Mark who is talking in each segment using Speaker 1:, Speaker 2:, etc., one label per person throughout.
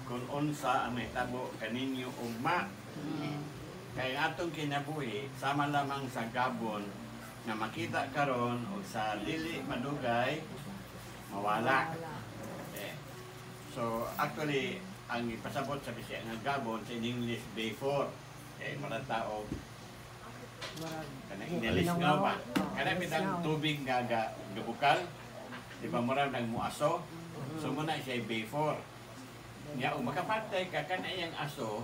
Speaker 1: kung unsa ang mahitabo kaninyo ugma. Kaya ang atong kinabuhi, sama lamang sa Gabon na makita karon o sa dili madugay, mawala. So actually, ang ipasabot sa Bisaya nga Gabon sa English before. Kaya mga tao kanang inilisgaw ba? Kanang bitang tubig nga gabukal, di ba mura nang muaso? So muna siya before. Nya o makapatay ka kanayang aso,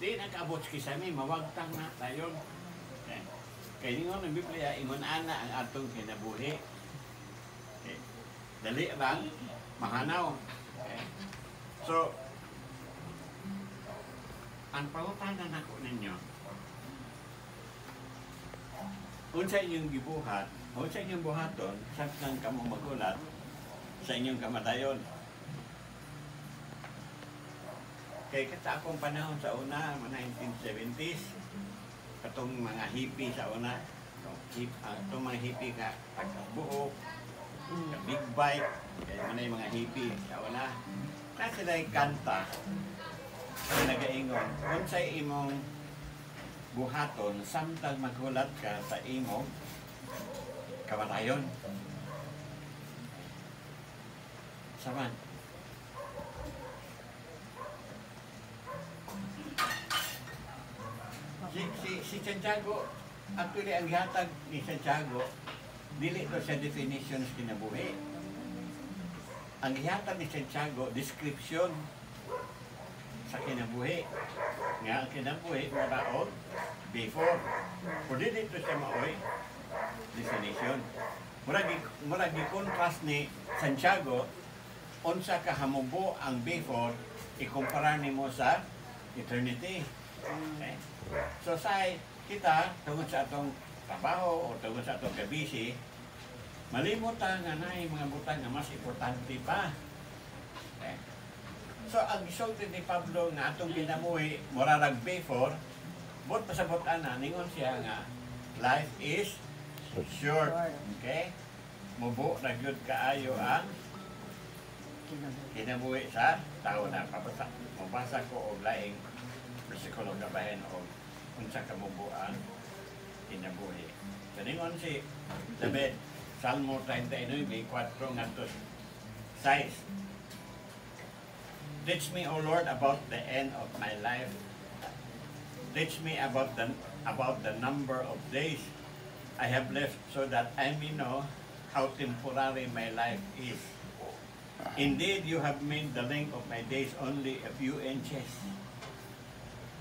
Speaker 1: di nakaabot kisami, mawagtang na tayon. Kaya ningon ang Biblia, ingon ana ang atong kinabuhi. Dali lang, mahanaw. So, ang pangutanan ako ninyo, unsa inyong gibuhat, unsa inyong buhaton, saktan kamo magulat sa inyong kamatayon. Kaya kata akong panahon sa una, 1970s, katong mga hippie sa una, itong mga hippie ka pagkabuhok, big bike, kaya manay mga hippie sa una. Na sila'y kanta, nagaingon, kung sa imong buhaton, samtang maghulat ka sa imong kamatayon. Saman. Si Santiago, actually ang gihatag ni Santiago, dili to sa definitions kinabuhi. Ang gihatag ni Santiago, description sa kinabuhi. Nga ang kinabuhi, maraon, before. Kung dili to siya maoy, definition. Murag gi-contrast ni Santiago, unsa ka hamubo ang before, ikumpara nimo sa eternity. Okay? So sa kita, tungod sa atong trabaho o tungod sa atong kabisi, malimot nga na mga butang nga mas importante pa. Okay? So ang gisulti ni Pablo nga atong kinabuhi, murarag before, but pasabot ana, ningon siya nga, life is short. Okay? Mubo na gyud kaayo ang kinabuhi sa tao na mabasa ko og laing bersikulo gabahin o unsa ka mubuan kinabuhi. Kaningon si David, Salmo 39:4 ngadto 6. Teach me, O Lord, about the end of my life. Teach me about the number of days I have left, so that I may know how temporary my life is. Indeed, you have made the length of my days only a few inches.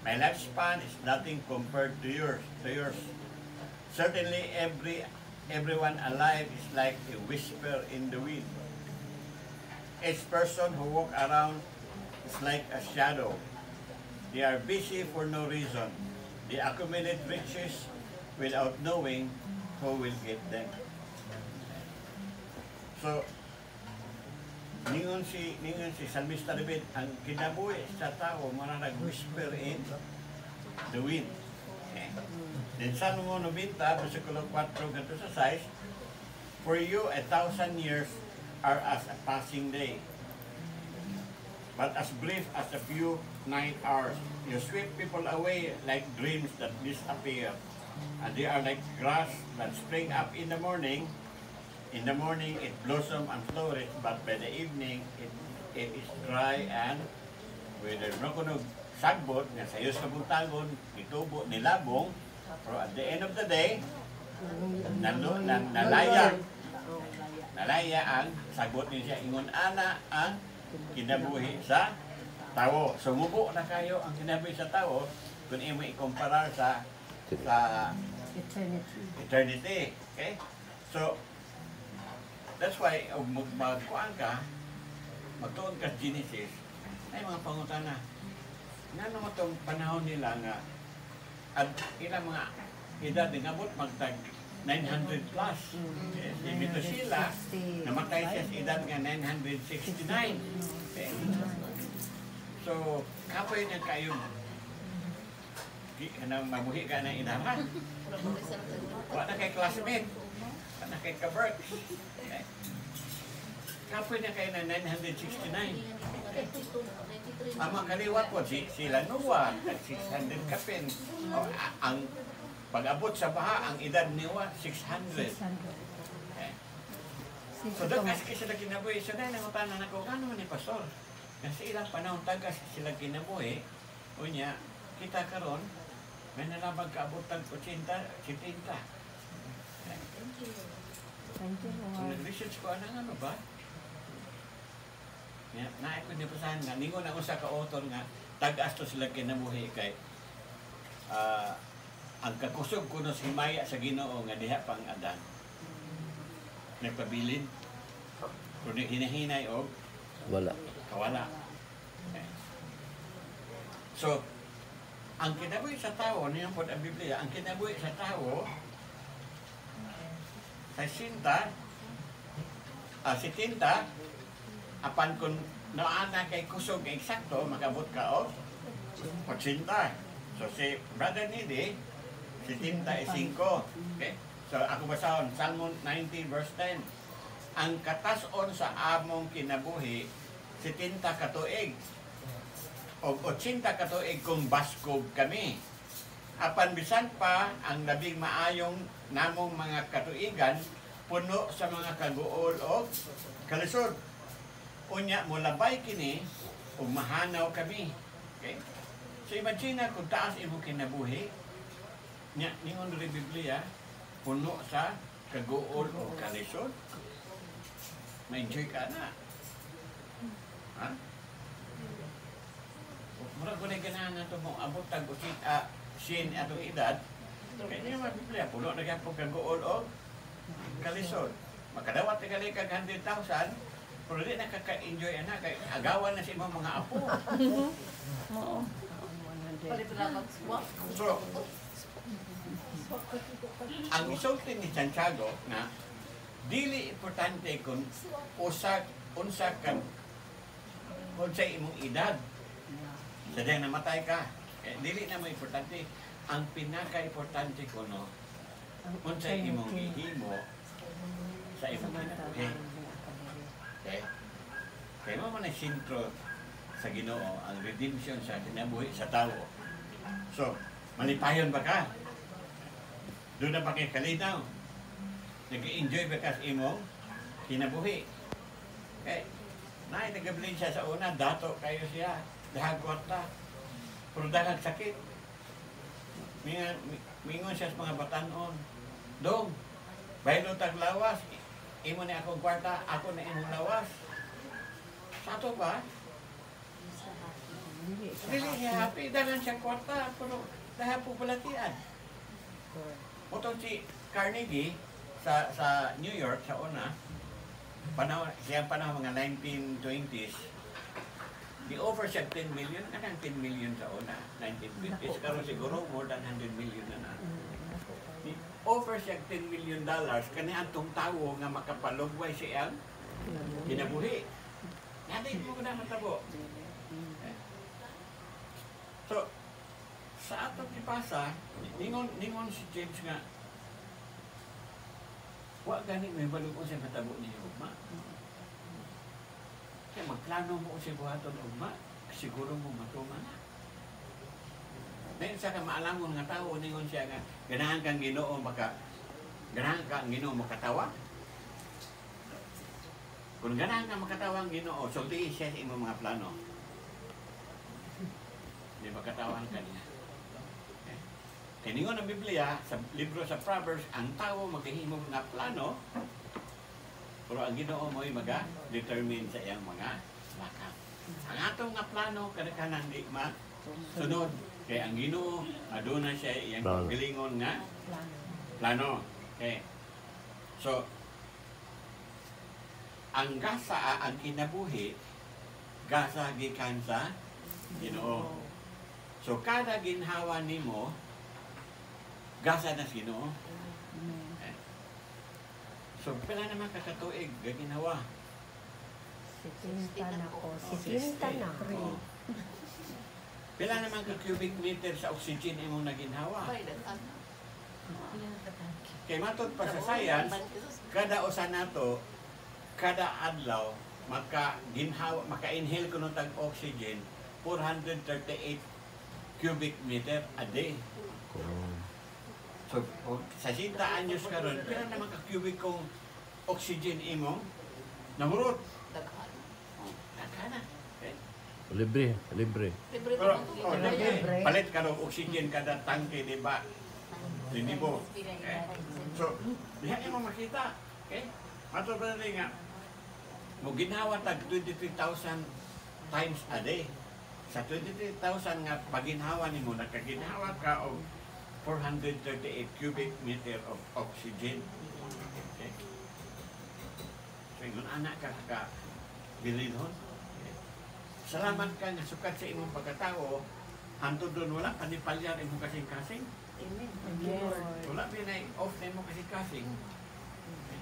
Speaker 1: My lifespan is nothing compared to yours. Certainly, everyone alive is like a whisper in the wind. Each person who walks around is like a shadow. They are busy for no reason. They accumulate riches without knowing who will get them. So, ningon si Salmista David, ang kinabuhi sa tao, nag-whisper in the wind. Okay. Then Salmo 90, versikulo 4, ganito sa 6, for you 1,000 years are as a passing day, but as brief as a few night hours. You sweep people away like dreams that disappear, and they are like grass that spring up in the morning. In the morning, it blossoms and flourishes, but by the evening, it is dry and withered. No kuno sagbot nga sayos ka buntagon, itubo, nilabong, pero at the end of the day, nalaya ang sagbot niya siya. Ingon ana ang kinabuhi sa tao. Sumubo na kayo ang kinabuhi sa tao kung imo ikumpara sa eternity. Okay? So, that's why, magkuhan ka, magtuon ka Genesis, ay mga pangutana. Nga naman itong panahon nila nga, at ilang mga edad, nabot magtag 900 plus. Yes, dito sila, namatay siya sa edad nga 969. Okay. So, kapoy na kayo, mabuhi ka ng inahan. Wala na kay classmate. Wala na kay ka-birth. Okay. Kapoy na kayo na 969. Ang mga kaliwat po, sila Noah, at 600 kapin. O, ang pag-abot sa baha, ang edad niwa, 600. Eh. So, dagas kasi sila kinabuhi. So, dahil nangutanan ako, kano ni Pastor? Kasi ilang panahon tagas sila kinabuhi. O niya, kita karon may nalabag kaabot tag 80, 70.
Speaker 2: Thank you.
Speaker 3: Thank you,
Speaker 1: So,
Speaker 3: Lord.
Speaker 1: nag-research ko, ano ba? Naay ko nipasahan nga, ningon ako sa ka-author nga, tagas to sila kinabuhi kay ang kakusog kuno si himaya sa Ginoo nga diha pang adan. Nagpabilin. Kung hinahinay o
Speaker 4: Wala.
Speaker 1: kawala. Okay. So, ang kinabuhi sa tao, niyon po ang Biblia, ang kinabuhi sa tao, sa si tinta, apan kung naana kay kusog eksakto, magabot ka o 80. So, si Brother Nidi, si tinta ay 5. Okay? So, ako basahon, Salmo 90 verse 10. Ang katason sa among kinabuhi, si tinta katuig. O 80 katuig kung baskog kami. Apan bisan pa ang labing maayong namong mga katuigan puno sa mga kaguol o kalisod. Unya mulabay kini ug mahanaw kami. Okay? So imagine na kung taas imo kinabuhi, nya ningon ri Biblia puno sa kaguol o kalisod. Ma-enjoy ka na. Ha? Mura ko na ganahan na ito mong abot tag sin atong edad. Kaya niya mga Biblia, puno na kaya po kaguol o kalisod. Makadawat na gali kag 100,000, pero di nakaka-enjoy na kay agawan na si mga apo.
Speaker 3: Oo.
Speaker 1: So, ang isulti ni Santiago na dili importante kung unsa kang unsa imong edad. Sadya namatay ka. Dili na mo importante. Ang pinaka-importante ko no, unsa imong gihimo sa imong kinabuhi. Okay? Kaya mo man ang sintro sa Ginoo, ang redemption sa kinabuhi sa tao. So, malipayon ba ka? Doon na ba kayo kalinaw? Nag-enjoy ba ka sa imong kinabuhi? Okay? Nagablin siya sa una, dato kayo siya, dahagwat na. Pero dahil sakit. Mingon siya sa mga batanon. Dong, baylo tag lawas, imo na akong kwarta, ako na imong lawas. Sa ato ba? Dili siya happy, dahil siya kwarta, pero dahil po palatian. Otong si Carnegie sa New York, sa una, siyang panahon mga 1920s, di-offer siya 10 million, kanang 10 million sa una, 1950s, karon siguro more than 100 million na. Offer siya $10 million, kani antong tao nga makapalugway siya ang kinabuhi. Natin mo ko na matabo. So, sa atong ipasa, ningon si James nga, wa gani may balukon siya matabo niya ugma. Kaya magplano mo siya buhaton ugma, siguro mo matuma na. Dahil sa ka maalamon nga tao, ningon siya nga, ganahan kang Ginoo ganahan kang Ginoo makatawa. Kung ganahan kang makatawa ang Ginoo, sultihin siya sa imong mga plano. Hindi makatawan ka niya. Kaya ningon ang Biblia, sa libro sa Proverbs, ang tao maghihimong nga plano, pero ang Ginoo mo'y maga-determine sa iyang mga lakang. Ang atong nga plano, kadakanan di sunod. Kaya ang Ginoo, aduna siya iyang pagalingon nga plano. Okay. So, ang gasa, ang kinabuhi, gasa gikan sa Ginoo. So, kada ginhawa nimo, gasa na Ginoo. Okay. So, pala naman kakatuig, gaginawa.
Speaker 3: Sitinta na ko. Sitinta na.
Speaker 1: Oh. Pila naman ka cubic meter sa oxygen imong naginhawa. Kay matod pa sa science, kada usa nato, kada adlaw maka-inhale kuno tag oxygen 438 cubic meter a day. So, sa 60 anyos karon, pila naman ka cubic kong oxygen imong nahurot.
Speaker 2: Daghan.
Speaker 1: Daghan na. Okay?
Speaker 4: Libre.
Speaker 2: Libre
Speaker 1: Pero,
Speaker 2: naman.
Speaker 3: libre.
Speaker 1: palit ka ng oxygen kada tangke, di ba? Linibo. Okay? So, diha mo makita. Okay? Mato ba rin nga, mo ginawa tag 23,000 times a day. Sa 23,000 nga paginhawa nimo, nakaginhawa ka og 438 cubic meter of oxygen. Okay? So, yun anak ka bilidhon. Okay? Salamat ka nga sukat sa imong pagkatao, hantod doon wala panipalyan imong kasing-kasing.
Speaker 2: Amen.
Speaker 3: Lord.
Speaker 1: Wala pinay off na imong kasing-kasing. Okay?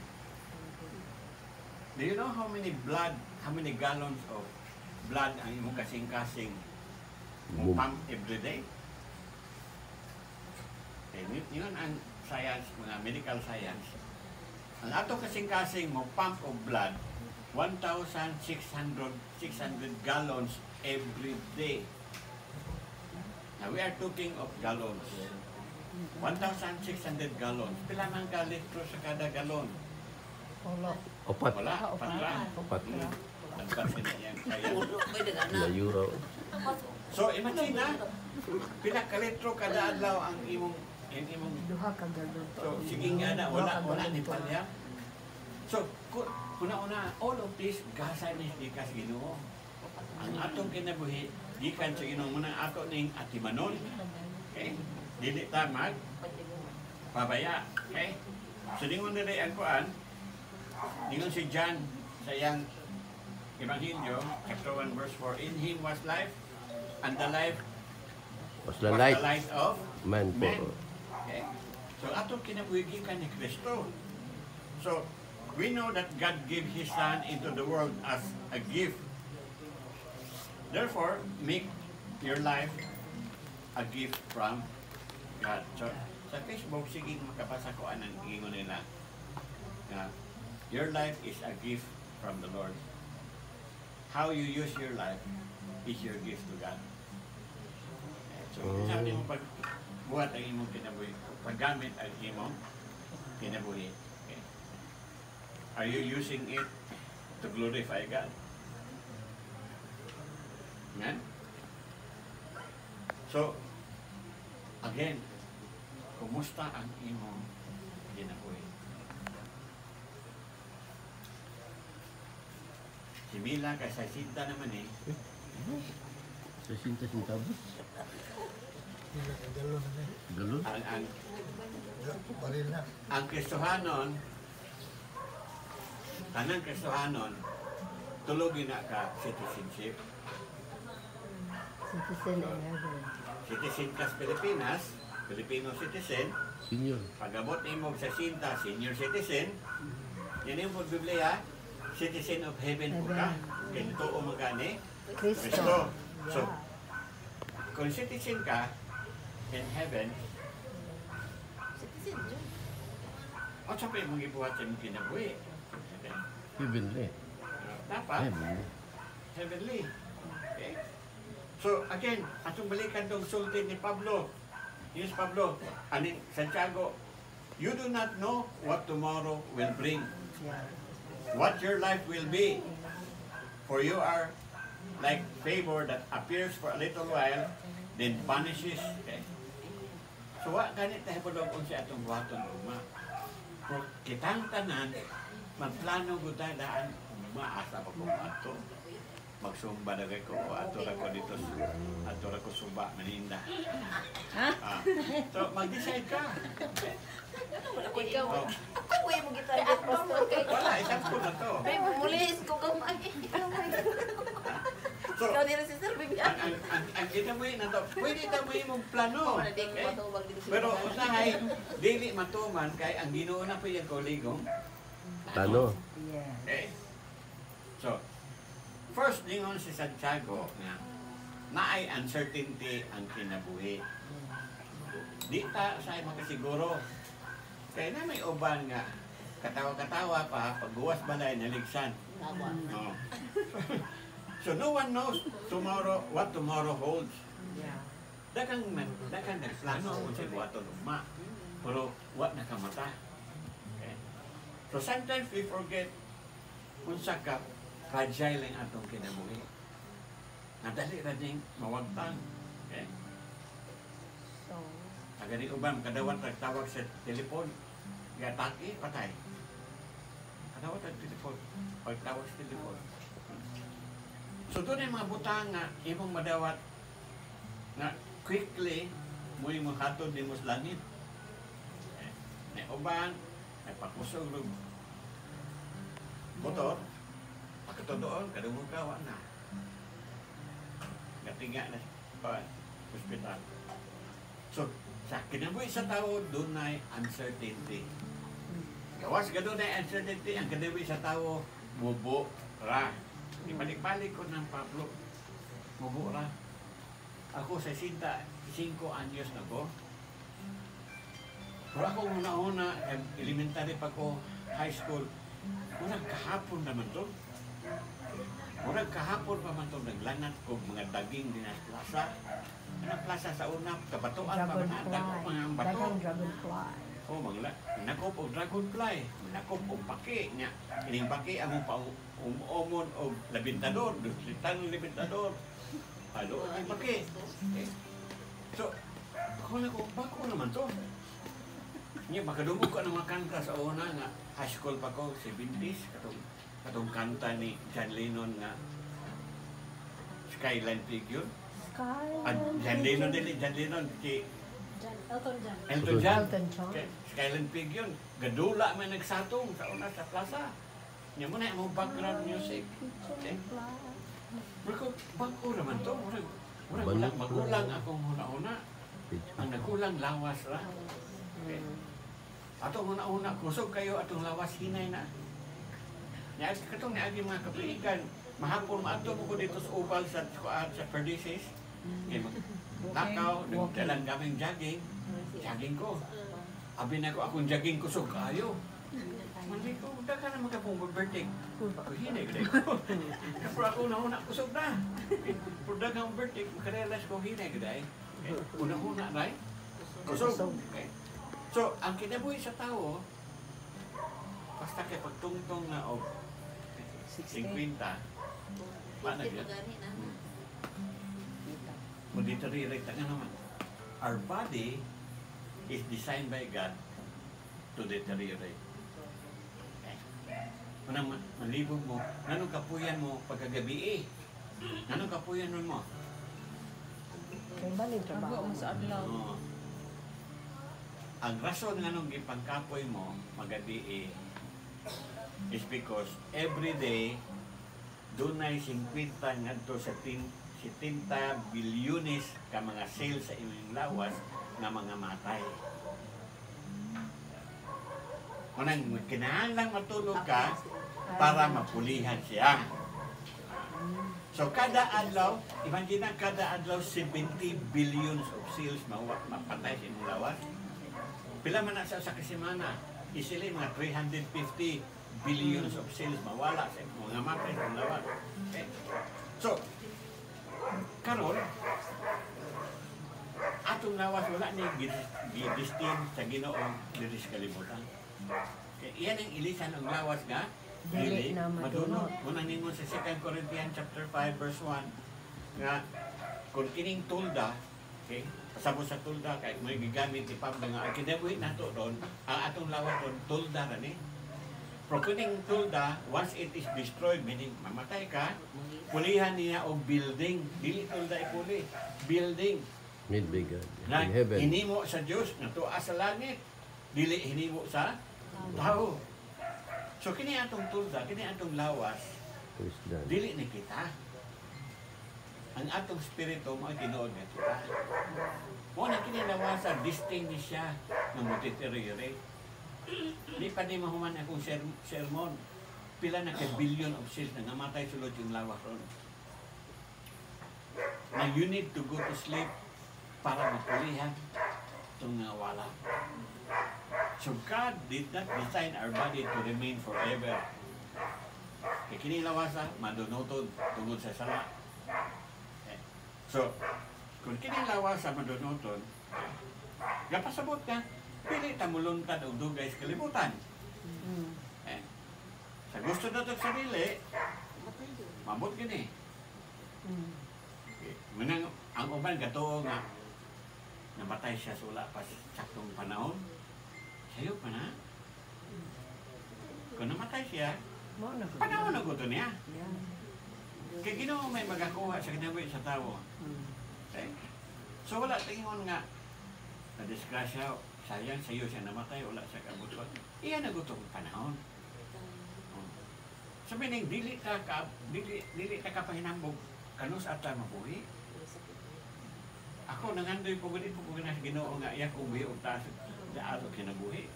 Speaker 1: Do you know how many gallons of blood ang imong kasing-kasing mo pump every day? Okay, yun ang science, mga medical science. Ang ato kasing-kasing mo pump of blood, 1,600 gallons every day. Now we are talking of gallons. 1,600 gallons. Pila man ka litro sa kada galon?
Speaker 3: Ulo.
Speaker 4: Opat.
Speaker 1: Wala, patra.
Speaker 4: Opat.
Speaker 1: Nagpasin na yan. Kaya.
Speaker 2: Ulo, may dagan na.
Speaker 4: Na euro.
Speaker 1: So, imagine na, pila ka litro kada adlaw ang imong
Speaker 3: Duha ka galon.
Speaker 1: so, sige nga na, wala ni palya. So, una-una, all of this, gasa ni Dikas Ginoo. Ang atong kinabuhi, gikan sa Ginoo, munang ato ning atimanon. Okay? Dili tamag, pabaya. Okay? So, ningon nila ang kuan, ningon si John sa iyang Ebanghelyo, chapter 1, verse 4, in him was life, and the life
Speaker 4: Was
Speaker 1: was
Speaker 4: the
Speaker 1: the
Speaker 4: light
Speaker 1: light of
Speaker 4: man po.
Speaker 1: men. Okay? So, atong kinabuhi ka ni Kristo. So, we know that God gave His Son into the world as a gift. Therefore, make your life a gift from God. So, sa Facebook, sige makabasa ko anong ingon nila. Your life is a gift from the Lord. How you use your life is your gift to God. Okay, so, sabi mo pag buhat ang imong kinabuhi, paggamit ang imong kinabuhi. Okay. Are you using it to glorify God? Amen? So, again, kumusta ang imong kinabuhi? Si Mila kay sa sinta naman eh.
Speaker 4: Sa sinta-sintabos. Galon.
Speaker 1: Ang Kristohanon, tanang Kristohanon, tulogin na ka citizenship.
Speaker 3: Citizen in heaven.
Speaker 1: Citizen ka sa Pilipinas, Filipino citizen.
Speaker 4: Senior.
Speaker 1: Pag-abot mo sa sinta, senior citizen. Yan yung Biblia, citizen of heaven po ka. Kaya ito o magani,
Speaker 3: Kristo.
Speaker 1: Kristo. So,
Speaker 3: Yeah.
Speaker 1: kung citizen ka in heaven,
Speaker 2: Citizen dyan.
Speaker 1: o sa pa mong ibuhat sa mong kinabuhi. Okay?
Speaker 4: Heavenly.
Speaker 1: Dapat,
Speaker 4: Heavenly.
Speaker 1: heavenly. Okay? So, again, atong balikan tong sulti ni Pablo. Yes, Pablo. Aning Santiago, you do not know what tomorrow will bring.
Speaker 3: Yeah.
Speaker 1: What your life will be. For you are like favor that appears for a little while, then vanishes. Okay? So, wa ganit tayo pulong sa atong buhaton uma. Pero kitang tanan, magplano ko tayo daan, maasa pa kung ato. Magsumba na ko, o ato ra ko dito, ato ra ko sumba, maninda. Ah. So, mag-decide ka.
Speaker 2: Ikaw,
Speaker 1: Oh.
Speaker 2: ako yung mo gitarget, pastor.
Speaker 1: Wala, isang po na to.
Speaker 2: Ay, mulis ko kamay.
Speaker 1: So,
Speaker 2: Ikaw nila si Sir Bibian.
Speaker 1: ang ginamuhin na to, pwede tamuhin mong plano.
Speaker 2: Wala, di ko
Speaker 1: Okay?
Speaker 2: matubag dito sa
Speaker 1: Pero
Speaker 2: mga-
Speaker 1: usahay, dili matuman kay ang Ginoo na po yung koligong.
Speaker 4: Tano.
Speaker 3: Yeah.
Speaker 1: Okay? So, first lingon si Santiago na naay uncertainty ang kinabuhi. Di ta sa makasiguro. Kaya na may uban nga katawa-katawa pa, pagguwas balay naligsan.
Speaker 2: Nawa.
Speaker 1: No. So no one knows tomorrow what tomorrow holds.
Speaker 3: Yeah.
Speaker 1: Dagang nagplano kung sa buhaton ugma. Pero what nakamata. Okay. So sometimes we forget unsa ka fragile ang atong kinabuhi. Nadali ra ding mawagtang. Okay.
Speaker 3: So,
Speaker 1: Agani uban kadawat nagtawag sa telepon. Gataki patay. Kadawat ang telepon. Pagtawag sa telepon. So doon ay mga butang nga imong madawat na quickly mo imong hatod din mo sa langit. May uban, may pakusog ng motor, pagkatodoon, kadungog ka, na. Gatinga na sa hospital. So, sa kinabuhi sa tao, doon ay uncertainty. Gawas ka doon ay uncertainty, ang kinabuhi sa tao, mubo ra. Ibalik-balik ko ng Pablo, mubo ra. Ako sa 5 anyos na ko. Pero ako una-una, elementary pa ko, high school, unang kahapon naman to. Unang kahapon pa man to, naglanat ko mga daging din sa plaza. Anong plaza sa una, kabatuan pa man, mga bato.
Speaker 3: dagang dragonfly.
Speaker 1: Oh, magla. Nakop og dragonfly, nakop og paki nya. Ining paki amo pa umon og labintador, dulitan labintador. Halo, ang paki. Okay. So, ako na ko, bako naman to. Nya makadungog ka ng mga kanta sa una nga high school pa ko, 70s, katong kanta ni John Lennon nga Skyline Figure. John Lennon din, John Lennon, si
Speaker 2: Elton John.
Speaker 1: Elton John.
Speaker 3: Elton John.
Speaker 1: Okay. Skyline Pig yun. Gadula man nagsatong sa una sa plaza. Yan mo na yung background music. Okay. Pero bako naman to. Magulang akong una-una. Ang nagulang lawas ra. Okay. Atong una-una, kusog kayo atong lawas hinay na. Katong niagi mga kapiigan, mahapon maato mo ko dito sa Ubal sa Perdices. Okay, takaw, nagdalang kaming jogging. Jogging ko. Abi na ko akong jogging kusog kayo. Mali ko, ka na magkapong birthday. Hinay ko. Pero ako una-una kusog na. Pero dagang birthday, makarealize ko hinay ko dahil. Una-una na kusog. Okay. So, ang kinabuhi sa tao, basta kay pagtungtong na o 50, paano yun? Mag-deteriorate ka naman. Our body is designed by God to deteriorate. Okay. Manang malibog mo, nanong kapuyan mo pagkagabi eh? Nanong kapuyan mo?
Speaker 3: Kaya ba yung trabaho mo sa adlaw?
Speaker 1: Ang rason nga nung ipangkapoy mo magabi is because every day doon ay 50 ngadto sa 70 bilyones ka mga cells sa inyong lawas na mga matay. Unang kinahanglang matulog ka para mapulihan siya. So kada adlaw, imagine na kada adlaw 70 billions of cells mapatay sa inyong lawas. Pila man na sa kasimana, isili mga 350 billions of cells mawala sa mga matay sa lawas. Okay? So, karon atong lawas wala ni gidistin sa Ginoo diri sa kalibutan. Okay, iyan ang ilisan ang lawas nga dili madunot. Muna ningon sa 2 Corinthians chapter 5 verse 1 nga kung kining tulda, okay, pasabot sa tulda kay may gigamit ni Pablo nga kinabuhi nato doon ang atong lawas doon tulda ra ni. Pero kining tulda once it is destroyed, meaning mamatay ka, pulihan niya og building, dili tulda ipuli, building
Speaker 4: Made by God.
Speaker 1: na
Speaker 4: In heaven.
Speaker 1: hinimo sa Dios nga tuwa sa langit, dili hinimo sa tao. So kini atong tulda, kini atong lawas,
Speaker 4: Praise God.
Speaker 1: dili ni kita. Ang atong spirito mo tinuod nga kita. Mo na kini lawasan, distinct ni siya nga mo deteriorate. Di pa di mahuman akong sermon. Pila na kay billion of cells na namatay sulod yung lawas ron. Na you need to go to sleep para mapulihan itong wala. So God did not design our body to remain forever. Kaya kini lawasa, madunutod tungod sa sala. So, kung kini lawasa, madunutod, gapasabot ka, pili tamuluntad o dugay sa kalibutan. Sa gusto na ito sarili, mabot gini. Munang ang uban gatuo nga namatay siya sa wala pa saktong panahon. Sayo pa na. Kung namatay siya, panahon na gusto niya. Kaya Ginoo may magakuha sa kinabuhi sa tao. Okay? So wala tingon nga na disgrasya, sayang sayo siya namatay, wala siya kabuton. Iyan na gusto kong panahon. Sabi ning dili ka pahinambog kanus ata mabuhi. Ako nangandoy po gani po sa Ginoo nga iya kong buhi og taas sa ato kinabuhi.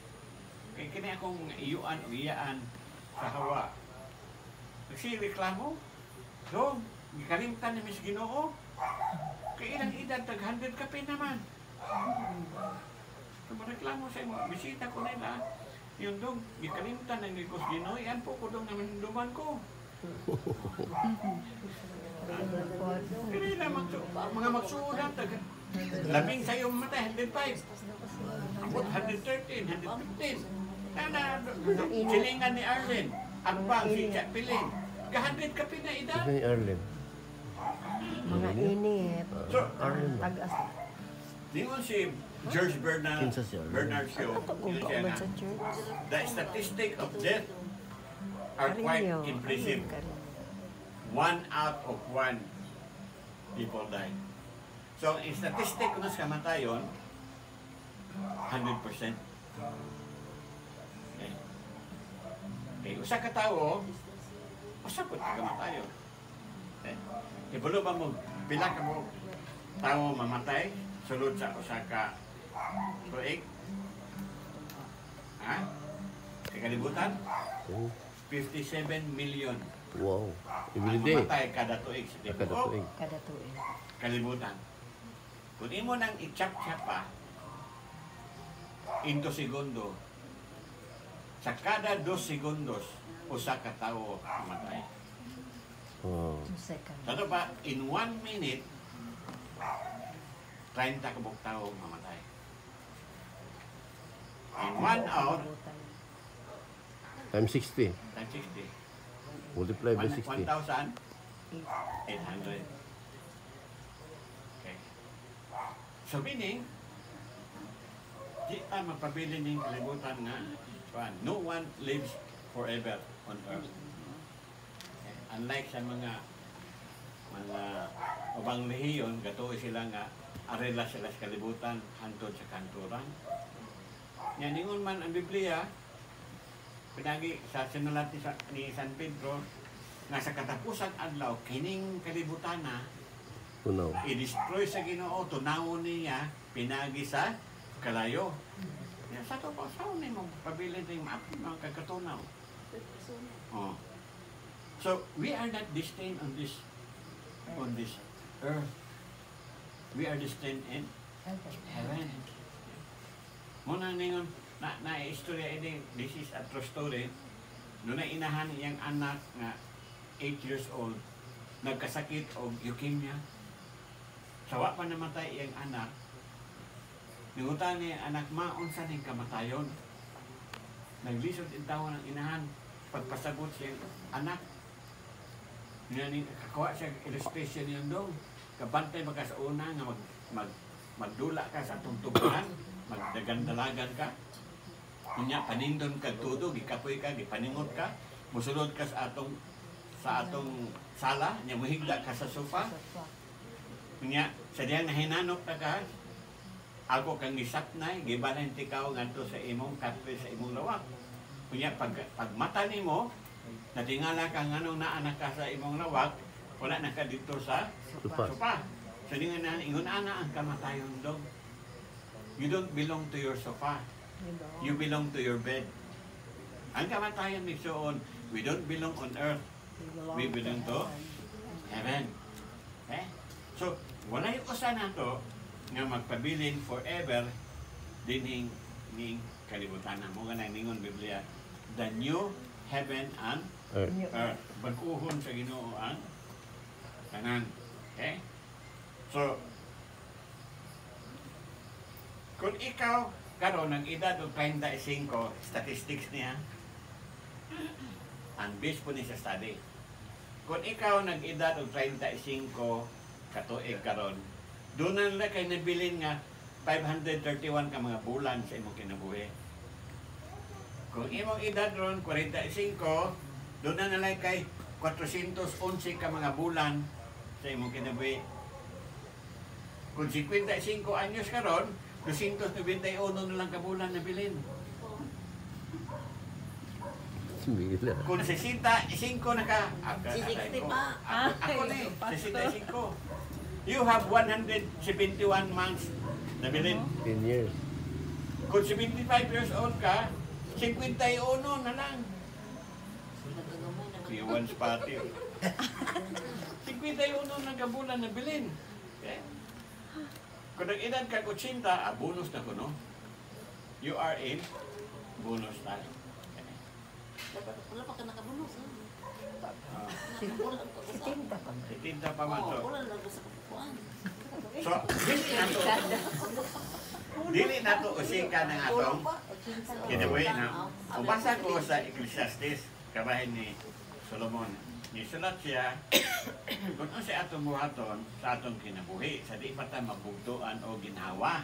Speaker 1: Kay kini akong iyuan o iyaan sa Hawa. Kasi reklamo, so, gikalimtan ni Miss Ginoo. Kay ilang edad, tag-100 ka pa naman. So, reklamo sa imo, bisita ko nila. Yun dong, gikalimtan ng Nikos Ginoo, yan po ko dong naman duman ko. Kaya na mga magsuudan, labing sa iyong mata, 105. Abot 113, 115. Na silingan ni Arlen, Agbang, si Chapilin. Ka-100 ka pinaedad.
Speaker 4: Ni Arlen.
Speaker 3: Mga init.
Speaker 1: So,
Speaker 3: Tagas.
Speaker 1: Dingon si George
Speaker 4: Kinsa si Arlen?
Speaker 1: Bernard Shaw,
Speaker 3: Kung
Speaker 1: yun siya
Speaker 3: kauban
Speaker 1: nga,
Speaker 3: sa church.
Speaker 1: the statistic of death are quite
Speaker 3: Karinyo.
Speaker 1: impressive.
Speaker 3: Karinyo.
Speaker 1: 1 out of 1 people die. So, ang statistic kung sa kamatayon, 100%. Okay, usa ka tawo, usa po ka kamatayon. Okay. Ibulo ba mo, pila ka mo tawo mamatay, sulod sa usa ka tuig? Ha? Sa kalibutan?
Speaker 4: Oh,
Speaker 1: 57 million
Speaker 4: wow.
Speaker 1: ang
Speaker 4: Every day.
Speaker 1: mamatay kada tuig sa
Speaker 4: Kada
Speaker 1: tibuok
Speaker 4: tuig.
Speaker 3: Kada tuig.
Speaker 1: kalibutan. Kung imo nang i-chap-chap pa into segundo, sa kada 2 segundos, usa ka tawo mamatay.
Speaker 4: Oh.
Speaker 3: 2 seconds.
Speaker 1: Ano ba, in 1 minute, 30 kabuk tao mamatay. In 1 hour,
Speaker 4: Times 60.
Speaker 1: times 60.
Speaker 4: Multiply by 60.
Speaker 1: 1,800. Okay. So meaning, di ta mapabili ng kalibutan nga, no one lives forever on earth. Okay. Unlike sa mga ubang rehiyon, gatuoy sila nga, arela sila sa kalibutan, hantod sa kanturan. Yan, ingon man ang Biblia, pinagi sa sinulat ni San Pedro, nga sa katapusang adlaw, kining kalibutan na,
Speaker 4: Tunaw.
Speaker 1: i-destroy sa Ginoo, tunawon niya, pinagi sa kalayo. Yan, sa ito po, saan na mo pabilin ng mga kagatunaw? Oh. So, we are not destined on this earth. We are destined in heaven. Muna ningon, na-istorya ini, this is a true story. Noon na inahan iyang anak nga 8 years old, nagkasakit o leukemia. Sawa pa namatay iyang anak. Ningutan niya anak, unsa ning kamatayon? Naglisod in tawo ng inahan, pagpasagot siyang anak. Kakuha siya illustration yun dong. Kabantay baka sa una nga magdula ka sa atong tubuhan, magdagandalagan ka. Kunya panindon ka tudo, gikapoy ka, gipaningot ka, musulod ka sa atong sala, nya muhigda ka sa sofa. Kunya sa diyang nahinanok ta ka, ako kang gisaknay, gibanan tikaw ngadto sa imong katwe sa imong lawak. Kunya pag mata nimo, natingala ka nganong naanak ka sa imong lawak, wala na ka dito sa sofa. So di nga ingon ana ang kamatayon dog. You don't belong to your sofa. You belong to your bed. Ang kamatayon ni Soon, we don't belong on earth. We belong to heaven. Okay? So, wala yung usa na to nga magpabilin forever din ning kalibutan. Mo nga ningon Biblia, the new heaven and
Speaker 4: Earth.
Speaker 1: Bag-uhon sa Ginoo ang tanan. Okay? So, kung ikaw karon ng edad o 35, statistics niya, ang base po niya sa study. Kung ikaw nag-edad o 35 katuig karon, doon na nila kay nabilin nga 531 ka mga bulan sa imong kinabuhi. Kung imong edad ron 45, doon na nila kay 411 ka mga bulan sa imong kinabuhi. Kung 55 anyos karon, 291 na lang ka bulan na bilin.
Speaker 4: Mila.
Speaker 1: Kung 65 na ka,
Speaker 2: Si 60 pa.
Speaker 1: Ako na eh, 65. You have 171 months na bilin.
Speaker 4: 10 years.
Speaker 1: Kung 75 years old ka, 51 na lang.
Speaker 2: Nagagamay na.
Speaker 1: Kuya Juan Spati. 51 na kabulan na bilin. Okay? Kung nag-edad ka 80, bonus na ko, no? You are in bonus na.
Speaker 2: Wala pa ka nakabunos.
Speaker 3: Tinta pa.
Speaker 1: Itinta pa man to.
Speaker 2: Wala lang sa kukuan.
Speaker 1: So, dili na to usika ng atong kinabuhi na. Ubasa ko sa Ecclesiastes, kabahin ni Solomon. Nisulat siya, kung ano siya atong buhaton sa atong kinabuhi, sa di pa tayo mabugtuan o ginhawa.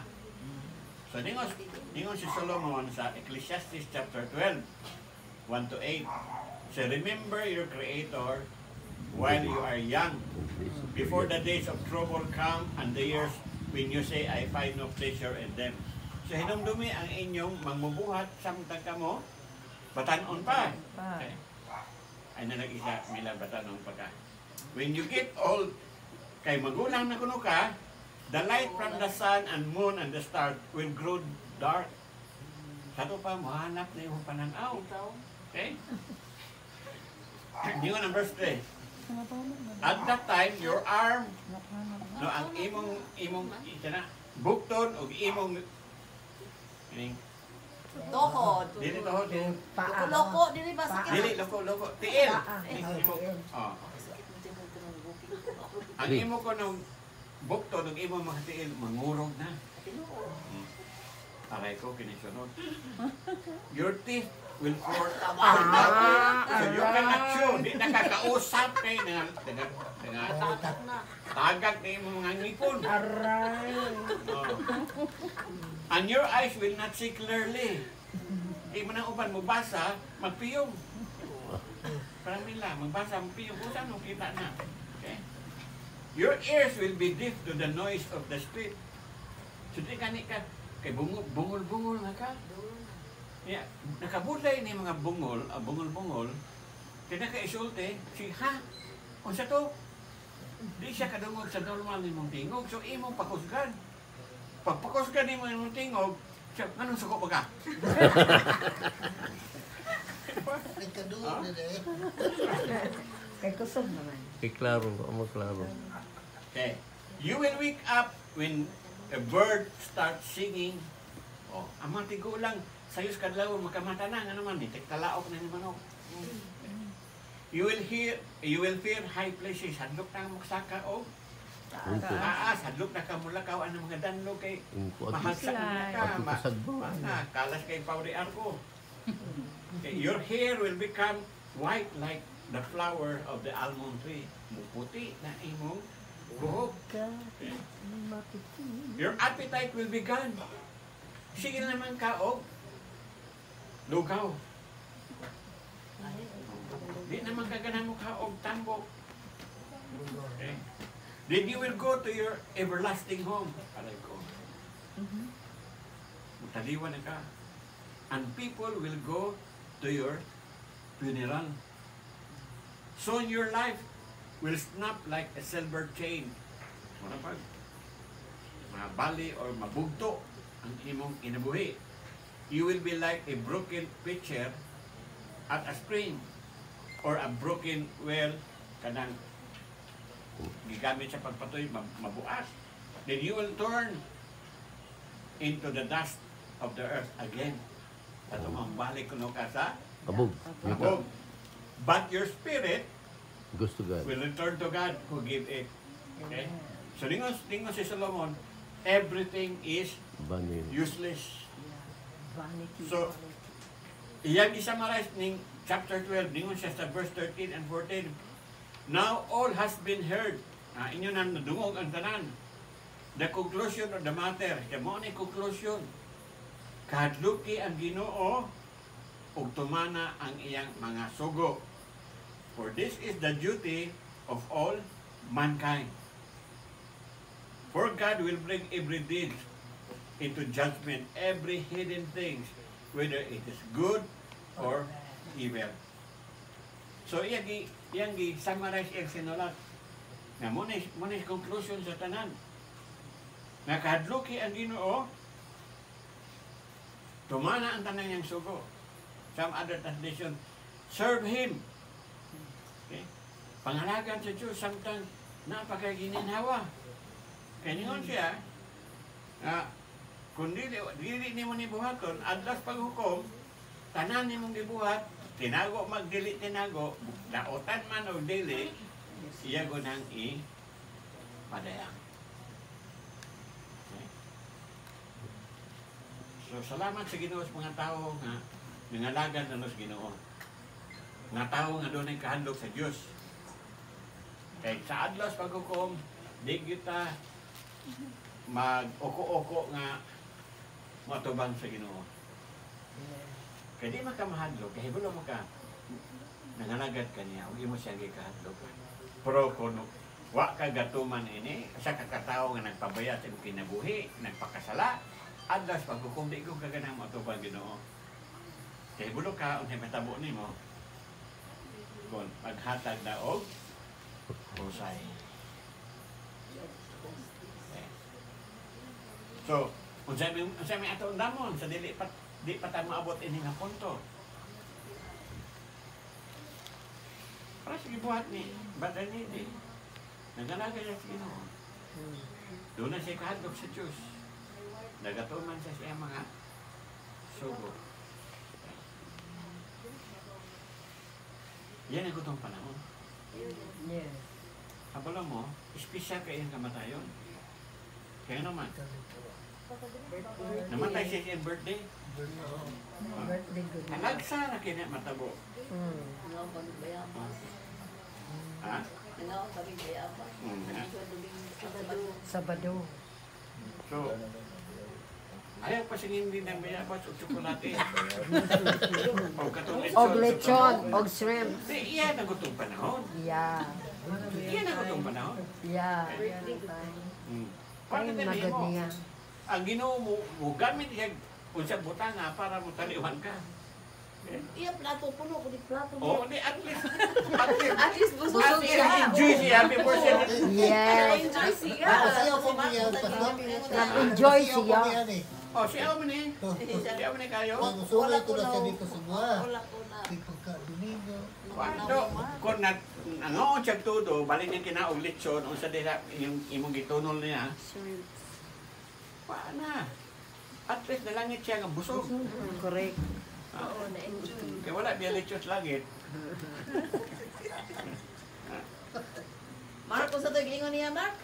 Speaker 1: So, ningon si Solomon sa Ecclesiastes chapter 12, 1-8. So, remember your Creator while you are young, before the days of trouble come and the years when you say, I find no pleasure in them. So, hinumdumi ang inyong magmubuhat samtang kamo, batanon pa. Okay. Ay na nag-isa nila batanon pa ka. When you get old, kay magulang na kuno ka, the light from the sun and moon and the stars will grow dark. Sato pa, mahanap na yung pananaw. Okay? Yun ang verse 3. At that time, your arm, no, ang imong, bukton o imong,
Speaker 2: Tohod.
Speaker 1: dili tohod,
Speaker 3: Paa.
Speaker 2: Loko, dili ba sakit?
Speaker 1: dili, loko, tiil. Oh. Ang
Speaker 4: Dili.
Speaker 1: imo ko nung bukton, ang imo mga tiil, mangurog na. Aray ko, kinisunod. Your teeth will pour out. So you cannot chew. Di nakakausap kayo na
Speaker 2: Tatak na.
Speaker 1: tagag na yung mga ngipon.
Speaker 3: Aray.
Speaker 1: And your eyes will not see clearly. Di mo na uban mo basa, magpiyong. Parang nila, magbasa, magpiyong. Kung saan mo kita na. Okay? Your ears will be deaf to the noise of the street. So di ka kay bungol-bungol na ka. Yeah, nakabulay ni mga bungol-bungol, kinakaisulti, si ha, kung sa to, di siya kadungog sa normal ni mong tingog, so imong pakusgan. Pag pakusgan ni mong tingog, siya, anong suko ba ka?
Speaker 3: Kay kusog naman.
Speaker 4: Kay klaro, amo klaro.
Speaker 1: Okay. You will wake up when a bird starts singing. Oh, ang mga tigulang, sayos kadlaw makamata na nga naman, talaok na ni manok. You will fear high places. Hadlok na magsaka o
Speaker 4: Unto.
Speaker 1: taas, hadlok na ka mulakaw ang mga danlo kay
Speaker 4: Unto.
Speaker 1: mahagsak na ka.
Speaker 4: Ako kasagbo.
Speaker 1: Kalas kay Pauri Arco. Okay, your hair will become white like the flower of the almond tree. Muputi na imong buhok. Okay. Your appetite will be gone. Sige naman ka og lugaw. Di naman kaganan mo ka og tambok. Okay. Then you will go to your everlasting home. Alay ko. Mutaliwan na ka. And people will go to your funeral. Soon your life will snap like a silver chain. Mga pag mabali or mabugto ang imong inabuhi. You will be like a broken pitcher at a spring or a broken well kanang gigamit sa pagpatoy mabuas. Then you will turn into the dust of the earth again. At ang balik kuno ka sa
Speaker 4: Abog.
Speaker 1: abog. But your spirit
Speaker 4: Goes to God.
Speaker 1: will return to God who gave it. Okay? So ningon si Solomon, everything is
Speaker 4: Banin.
Speaker 1: useless.
Speaker 3: Vanity.
Speaker 1: So, iyang isummarize ning chapter 12, ningon siya sa verse 13 and 14. Now all has been heard. Inyo na nadungog ang tanan. The conclusion of the matter. Kamo ni conclusion. Kahadluki ang Ginoo ug tumana ang iyang mga sugo. For this is the duty of all mankind. For God will bring every deed into judgment, every hidden things, whether it is good or evil. So iyang gi-summarize iyang sinulat. Nga muna is conclusion sa tanan. Nga kahadluki ang Ginoo, tumana ang tanan niyang sugo. Some other translation, serve Him. Okay? Pangalagan sa Diyos, samtang napakagininhawa. Kaya ningon siya, kung dili mo ni buhaton, adlas paghukom, tanan ni mong gibuhat, tinago magdili tinago, daotan man o dili, iya ko nang padayang. Okay. So salamat sa Ginoo sa mga tao nga nangalagan na sa Ginoo. Nga tao nga doon ay kahandog sa Diyos. Kaya sa adlas paghukom, di kita mag-oko-oko nga matubang sa Ginoo. Kaya di makamahadlok, kaya bulo mo ka, nangalagad ka niya, huwag mo siya gikahadlok. Pero kung wa ka gatuman ini, sa kakatao nga nagpabaya sa kinabuhi, nagpakasala, adlas paghukom, di ko kaganang matubang Ginoo. Kaya bulo ka, unsay matabo ni mo, kung maghatag na og husay. So, unsay may ato damon sa di pa tayo maabot ini nga punto. Para sige buhat ni badan ni nagalaga niya sa Ginoo. Doon na siya kahadlok sa Diyos. Nagatuman sa siya mga sugo. Yan ang gutong panahon.
Speaker 3: Yes.
Speaker 1: Abala mo, espesyal kayo ang kamatayon. Kaya naman, namatay siya siyang birthday.
Speaker 3: Birthday good.
Speaker 1: Nagsa na kina matabo.
Speaker 2: Nga pagbayabas.
Speaker 1: Ha?
Speaker 2: Nga pagbayabas.
Speaker 3: Sabado.
Speaker 1: So, ayaw pa singin din ng bayabas o tsokolate. O katong
Speaker 3: Og lechon, og shrimp.
Speaker 1: Iyan ang gutong panahon.
Speaker 3: Yeah.
Speaker 1: Iyan ang gutong panahon.
Speaker 3: Yeah.
Speaker 1: Paano
Speaker 3: Ay,
Speaker 1: din
Speaker 3: magod
Speaker 1: mo?
Speaker 3: niya.
Speaker 1: Ang Ginoo mo gamit siya unsang butanga para mo taliwan ka.
Speaker 2: Iya, plato puno. Kung di plato
Speaker 1: Oh,
Speaker 2: mo.
Speaker 1: di at least
Speaker 2: At least busog
Speaker 1: at least
Speaker 2: siya.
Speaker 1: enjoy siya before siya.
Speaker 3: Yes.
Speaker 2: Enjoy siya.
Speaker 5: Sayaw po niya, pastor.
Speaker 3: Nag-enjoy siya.
Speaker 1: Oh, siya mo ni. Siya mo ni kayo.
Speaker 5: Sulit ko na siya dito sa buha.
Speaker 2: Wala ko na.
Speaker 5: Di pagka-domingo.
Speaker 1: Kuando kung nangoon siya todo, bali niya kinaog lechon unsa dira yung imong gitunol niya. Paana? At least nalangit siya nga busog.
Speaker 3: Correct.
Speaker 2: Oo, na-enjoy.
Speaker 1: Kaya wala biya lechon sa langit.
Speaker 2: Mark, kung sa ito, gingon niya, Mark.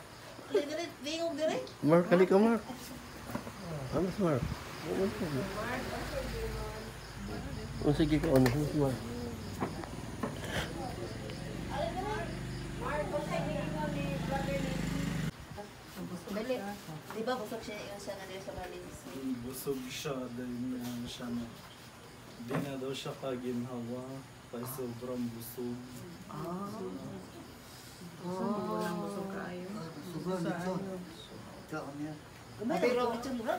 Speaker 2: Lingog dire.
Speaker 4: Mark, kali ka, Mark. Ano si Mark? O sige ka, ano si Mark?
Speaker 3: Dali.
Speaker 2: Di ba busog siya yung siya na dire sa Marlins?
Speaker 6: Busog siya dahil na siya na di na daw siya kaginhawa kay sobrang busog.
Speaker 5: Sobrang dito. Kaon niya.
Speaker 2: Pero bitsun bro.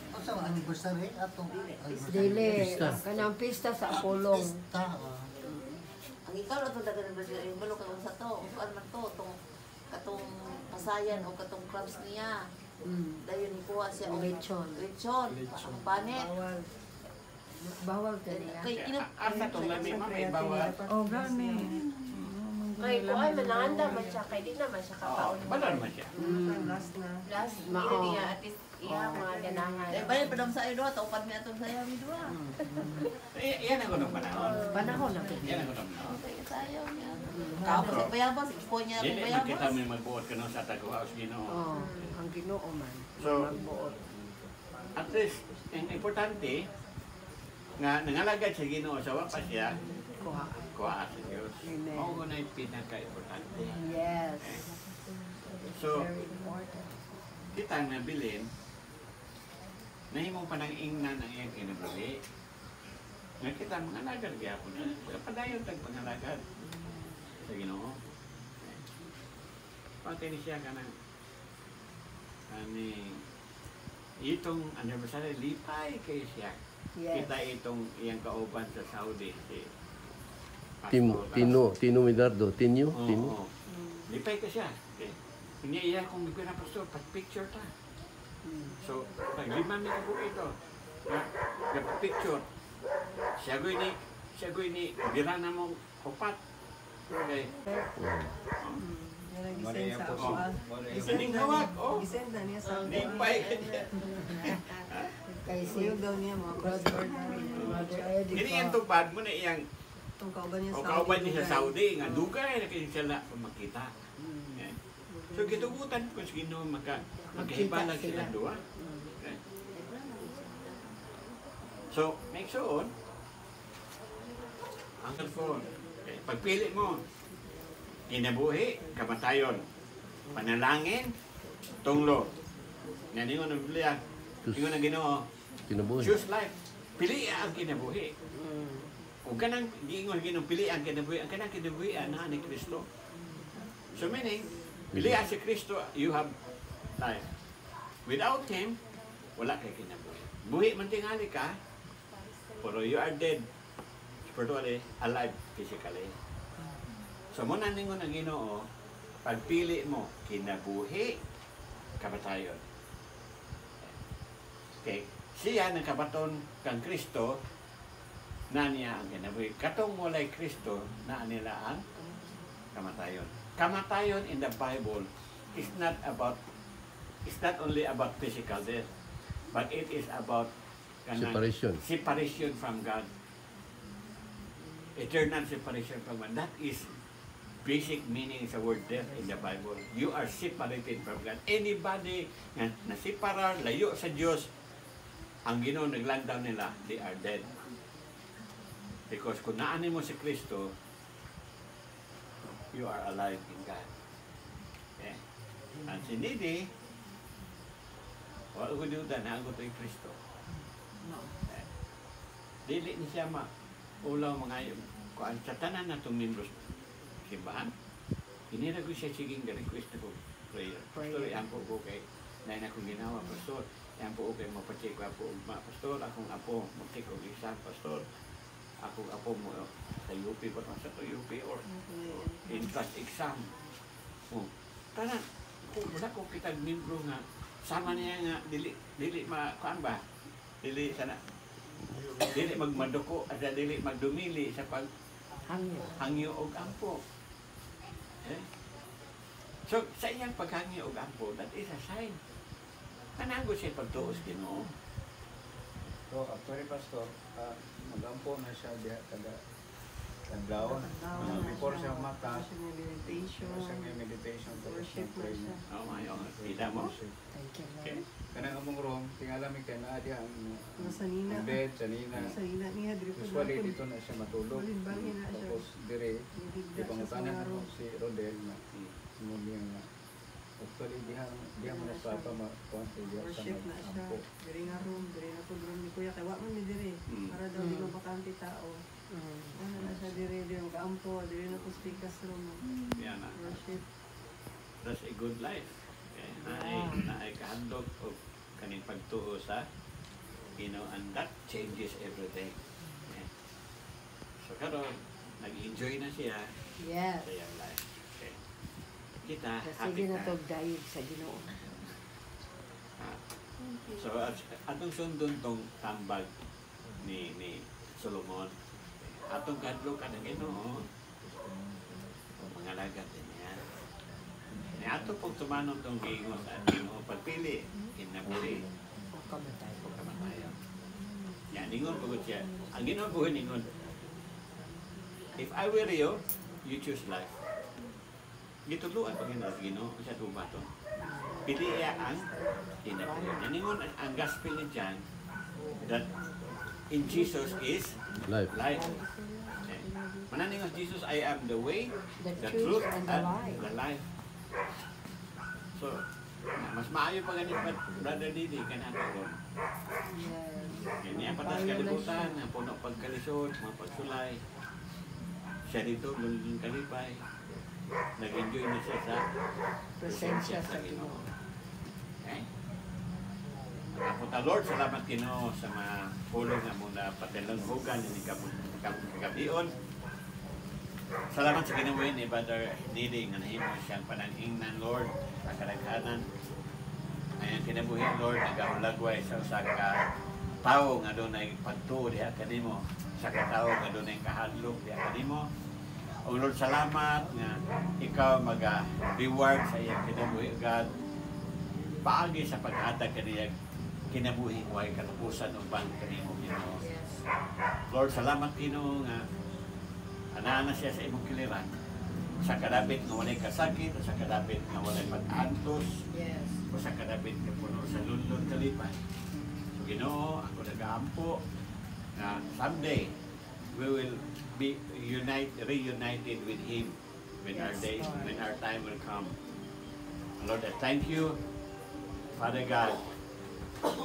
Speaker 5: Ang sa anniversary atong
Speaker 3: Dili. Kanang pista sa Apolong.
Speaker 5: Pista.
Speaker 2: Ang ikaw na itong dagan ng balo ka sa to. Ano man to, katong pasayan o katong crabs niya. Dayon ni kuha siya og
Speaker 3: Lechon.
Speaker 2: Lechon. Ang panit.
Speaker 3: Bawal. Bawal ka niya.
Speaker 2: Kay
Speaker 1: Asa to lami may bawal.
Speaker 3: Oh, gani.
Speaker 7: Kay ko ay mananda man siya, kay di naman siya
Speaker 1: Oh,
Speaker 7: kakaon.
Speaker 1: bala naman siya.
Speaker 7: Last
Speaker 2: gas.
Speaker 3: Mao.
Speaker 2: Hindi niya at least
Speaker 3: Iya, mga ganangan.
Speaker 2: Dahil bayan pa daw sa iyo, taupad mi atong sayaw mi duha.
Speaker 1: Yan ang unang panahon.
Speaker 3: Panahon na to.
Speaker 1: Yan ang unang panahon.
Speaker 2: Okay, sayaw niya. Kapo sa bayabas, expo niya ang
Speaker 1: Dili man kita
Speaker 2: bayabas.
Speaker 1: may magbuot ka sa Taguaos Ginoo.
Speaker 3: Oh, ang Ginoo man.
Speaker 1: So,
Speaker 3: Magbuot.
Speaker 1: at least, ang importante, nga nangalagad sa Ginoo sa wapas siya,
Speaker 3: Kuha.
Speaker 1: kuha sa Diyos.
Speaker 3: Amen.
Speaker 1: Mao na yung pinaka-importante.
Speaker 3: Yes.
Speaker 1: So,
Speaker 3: Very important.
Speaker 1: kita ang nabilin, nahimong panang-ingnan ang iyang kinabuhi. Nga kita mga alagad gyapon na. Padayon tag pangalagad sa Ginoo. Pati ni siya ka ng itong anniversary, lipay kayo siya.
Speaker 3: Yes.
Speaker 1: Kita itong iyang kauban sa Saudi. Si
Speaker 4: Tino Midardo. Tinyo?
Speaker 1: Oo,
Speaker 4: Tino?
Speaker 1: oo. Lipay ka siya. Okay. Hindi iya kung may pastor, pag-picture ta. So, pag-liman ni po ito. Pag-picture. Siya goy ni birana mong kupat. Okay.
Speaker 3: Gisend sa
Speaker 1: Oh.
Speaker 3: kuha.
Speaker 1: Ganing hawak. Oh.
Speaker 3: Gisend na niya sa
Speaker 1: Lipay ka niya.
Speaker 3: Kay siyog daw niya mga crossword na
Speaker 1: Kini yung tupad mo na iyang
Speaker 3: Itong kauban niya
Speaker 1: o kauban niya sa Saudi. Nga dugay na kayo sila makita. Okay. So, gitugutan ko sa Ginoo magkahibala sila duwa. Okay. So, make sure ang phone. Okay. Pagpili mo, kinabuhi, kamatayon, panalangin, tunglo. Yan yung ang Biblia. Yung ang Ginoo,
Speaker 4: Kinabuhi.
Speaker 1: choose life. Pili ang kinabuhi. Kung kanang giingon Ginoo pili ang kinabuhi, ang kanang kinabuhi na ni Kristo. So meaning, pili ang si Kristo, you have life. Without Him, wala kay kinabuhi. Buhi man tingali ka, pero you are dead spiritually, alive physically. So muna ningon ang Ginoo, pagpili mo kinabuhi, kamatayon. Okay, siya nakabaton kang Kristo, na niya ang kinabuhi. Katong walay Kristo, na nila ang kamatayon. Kamatayon in the Bible is not only about physical death, but it is about separation from God. Eternal separation from God. That is basic meaning sa word death in the Bible. You are separated from God. Anybody na nasiparar, layo sa Diyos, ang Ginoo naglandaw nila, they are dead. Because kung naanin mo si Kristo, you are alive in God. Okay? Ang sinidi, wala ko diyo na ako ito yung Kristo. Okay? Dili ni siya ulaw mga kuan sa tanan na itong membros simbahan. Hinira ko siya siging request ko prayer. Pastor, yan po ko kay nain akong ginawa, Pastor. Yan po ko kay mapacheck ako, Pastor, akong apo, mag-check ko exam, Pastor. Akong apo mo sa UP pa sa UP or entrance exam. Tanan, kung wala ko kitag membro nga, sama niya nga, dili kuan ba? Dili sana. Dili magmaduko at dili magdumili sa pag hangyo og ampo. Eh? So sa iyang paghangyo og ampo, that is a sign. Kanang siya pagtuos Ginoo.
Speaker 7: So, actually, Pastor, mag-ampo na siya diha kada taglaon. Before siya mata, siya may meditation, tapos siya pray niya.
Speaker 1: Oh my God. Kita mo?
Speaker 3: Thank you,
Speaker 1: Okay.
Speaker 3: Lord.
Speaker 7: Kanang among room, tingala mi kay naa diha ang
Speaker 3: Masanina.
Speaker 7: bed, sanina.
Speaker 3: Masanina niya, diri po
Speaker 7: Usually,
Speaker 3: napon.
Speaker 7: dito na siya matulog.
Speaker 3: Balimbangin na siya.
Speaker 7: Tapos, dire,
Speaker 3: Nibigla
Speaker 7: di
Speaker 3: siya sa
Speaker 7: pangutanan
Speaker 3: laro.
Speaker 7: ako si Rodel na ngumiyang na. Actually, diha mo na sa pa ma-consider diha sa
Speaker 3: Worship na siya.
Speaker 7: mag-ampo.
Speaker 3: Diri nga room, diri na po room ni Kuya. Kaya wak man ni diri. Para daw di mabakante tao. Ano na siya diri, diri mag-ampo. Diri na po speakers room.
Speaker 1: Yan na.
Speaker 3: Worship.
Speaker 1: That's a good life. Okay. Naay kahandog o kaning pagtuo sa and that changes everything. Okay. So karon nag-enjoy na siya
Speaker 3: Yes.
Speaker 1: sa iyang life. Okay. Kita
Speaker 3: Kasi
Speaker 1: happy ka.
Speaker 3: ginatog-dayog sa Ginoo.
Speaker 1: So atong sundon tong tambag ni Solomon. Atong kadlo ka ng Ginoo. Mga lagad din niya. Ni ato pag tumanon tong gingon sa Ginoo pag pili kinabuhi o kamatayon. Yan, ningon pagod siya. Ang Ginoo buhi ningon, if I were you, you choose life. Gituluan pag Ginoo sa tuba to. Pili ang kinabuhi. Ningon ang gospel ni John that in Jesus is
Speaker 4: Life.
Speaker 1: life. Okay. Mananingon Jesus, I am the way, the truth, and the life. So, mas maayo pa ganit pa, Brother Didi, kanato ko. Yan patas kalibutan, ang puno pagkalisod, mga pagsulay. Siya dito, lulung kalipay. Nag-enjoy na siya sa presensya sa Ginoo. Okay? Punta Lord, salamat Ginoo sa mga pulong na muna patilanghugan ni Gabion. Salamat sa Ginoo ni Brother Didi nga nahimo siyang panangingnan Lord sa kadaghanan. Ayan kinabuhi Lord nagahulagway sa usa ka tawo nga dunay pagtuo diha kanimo, sa ka tawo nga dunay kahadlok diha kanimo. O Lord salamat nga ikaw maga-reward sa iyang kinabuhi God paagi sa paghatag kaniya kinabuhi way katapusan uban kanimo Ginoo. Lord salamat Ginoo nga ana siya sa imong kiliran sa kadapit nga walay kasakit o sa kadapit nga walay pag-antos o sa kadapit nga puno sa lundon kalipay. So Ginoo ako nagaampo na someday we will be reunited with Him when our day, when our time will come. Lord, I thank you, Father God.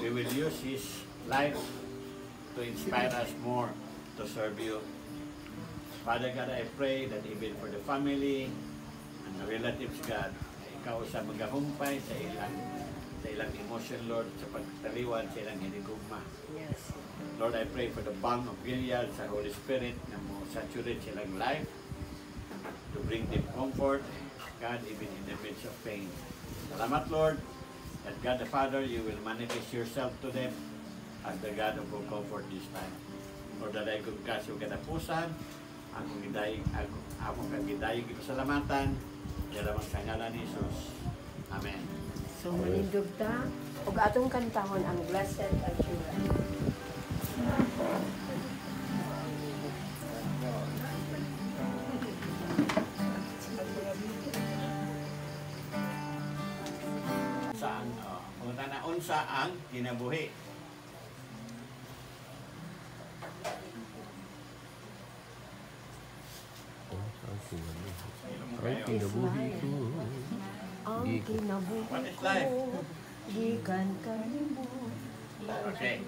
Speaker 1: We will use His life to inspire us more to serve you. Father God, I pray that even for the family and the relatives, God, ikaw sa magahumpay sa ilang emotion, Lord, sa pagtaliwan sa ilang hinigugma. Lord, I pray for the balm of Gilead sa Holy Spirit na mo saturate silang life to bring them comfort, God, even in the midst of pain. Salamat, Lord, that God the Father, you will manifest yourself to them as the God who will comfort this time. Lord, that I could cast yung katapusan, akong kagidayog ipasalamatan, yaramang sa ngalan ni Jesus. Amen.
Speaker 8: So, manindog ta, ug atong kantahon ang Blessed Assurance.
Speaker 1: Saan, punta na unsa ang kinabuhi.
Speaker 4: Ang kinabuhi ko.
Speaker 8: Ang kinabuhi
Speaker 1: What is
Speaker 8: ko,
Speaker 1: life?
Speaker 8: gikan kanimo.
Speaker 1: Okay.